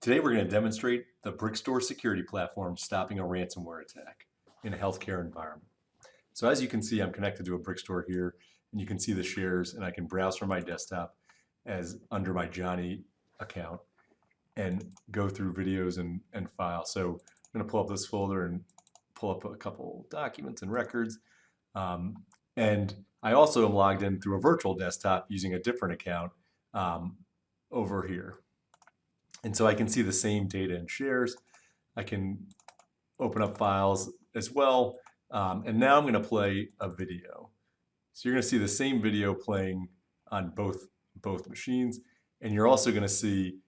Today we're going to demonstrate the Brickstore security platform stopping a ransomware attack in a healthcare environment. So as you can see, I'm connected to a Brickstore here, and you can see the shares, and I can browse from my desktop as under my Johnny account and go through videos and files. So I'm going to pull up this folder and pull up a couple documents and records. And I also am logged in through a virtual desktop using a different account over here. And so I can see the same data and shares. I can open up files as well. And now I'm going to play a video. So you're going to see the same video playing on both machines. And you're also going to see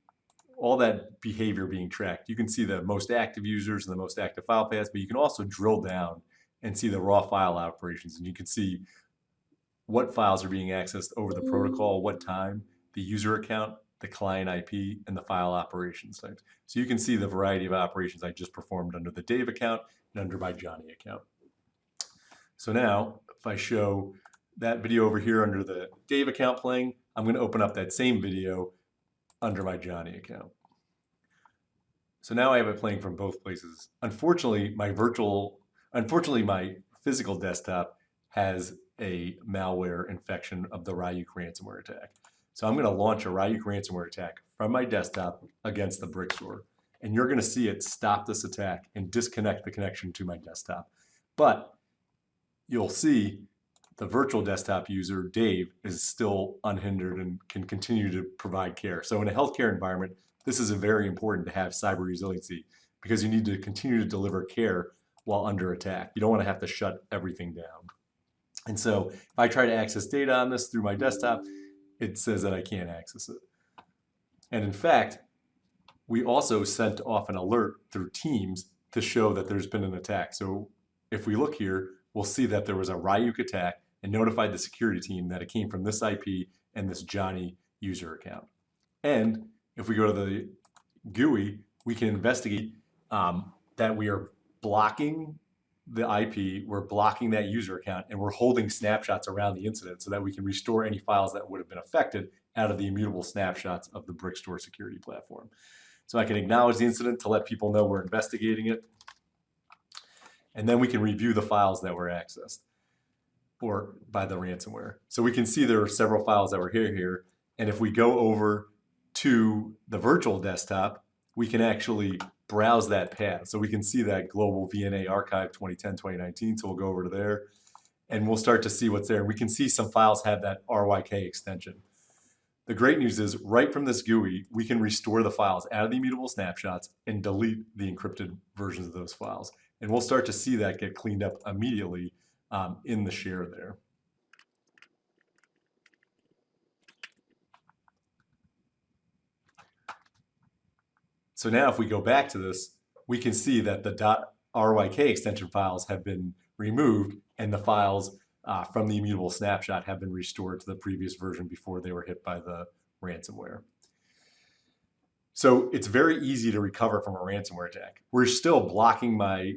all that behavior being tracked. You can see the most active users and the most active file paths, but you can also drill down and see the raw file operations. And you can see what files are being accessed over the protocol, what time, the user account, the client IP, and the file operations types. So you can see the variety of operations I just performed under the Dave account and under my Johnny account. So now, if I show that video over here under the Dave account playing, I'm going to open up that same video under my Johnny account. So now I have it playing from both places. Unfortunately, my physical desktop has a malware infection of the Ryuk ransomware attack. So I'm going to launch a Ryuk ransomware attack from my desktop against the Brickstore. And you're going to see it stop this attack and disconnect the connection to my desktop. But you'll see the virtual desktop user, Dave, is still unhindered and can continue to provide care. So in a healthcare environment, this is very important to have cyber resiliency because you need to continue to deliver care while under attack. You don't want to have to shut everything down. And so if I try to access data on this through my desktop, it says that I can't access it. And in fact, we also sent off an alert through Teams to show that there's been an attack. So if we look here, we'll see that there was a Ryuk attack and notified the security team that it came from this IP and this Johnny user account. And if we go to the GUI, we can investigate that we are blocking the IP, we're blocking that user account, and we're holding snapshots around the incident so that we can restore any files that would have been affected out of the immutable snapshots of the Brickstore security platform. So I can acknowledge the incident to let people know we're investigating it. And then we can review the files that were accessed or by the ransomware. So we can see there are several files that were here. And if we go over to the virtual desktop, we can actually browse that path. So we can see that global VNA archive 2010, 2019. So we'll go over to there and we'll start to see what's there. We can see some files have that RYK extension. The great news is right from this GUI, we can restore the files out of the immutable snapshots and delete the encrypted versions of those files. And we'll start to see that get cleaned up immediately in the share there. So now if we go back to this, we can see that the .ryk extension files have been removed and the files from the immutable snapshot have been restored to the previous version before they were hit by the ransomware. So it's very easy to recover from a ransomware attack. We're still blocking my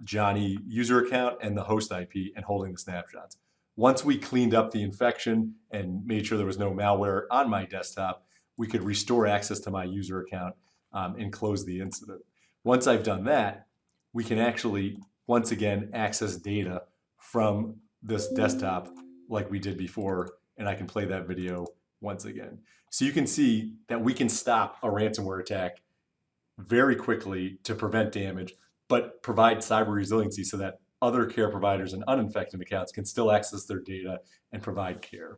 Johnny user account and the host IP and holding the snapshots. Once we cleaned up the infection and made sure there was no malware on my desktop, we could restore access to my user account and close the incident. Once I've done that, we can actually, once again, access data from this desktop like we did before, and I can play that video once again. So you can see that we can stop a ransomware attack very quickly to prevent damage, but provide cyber resiliency so that other care providers and uninfected accounts can still access their data and provide care.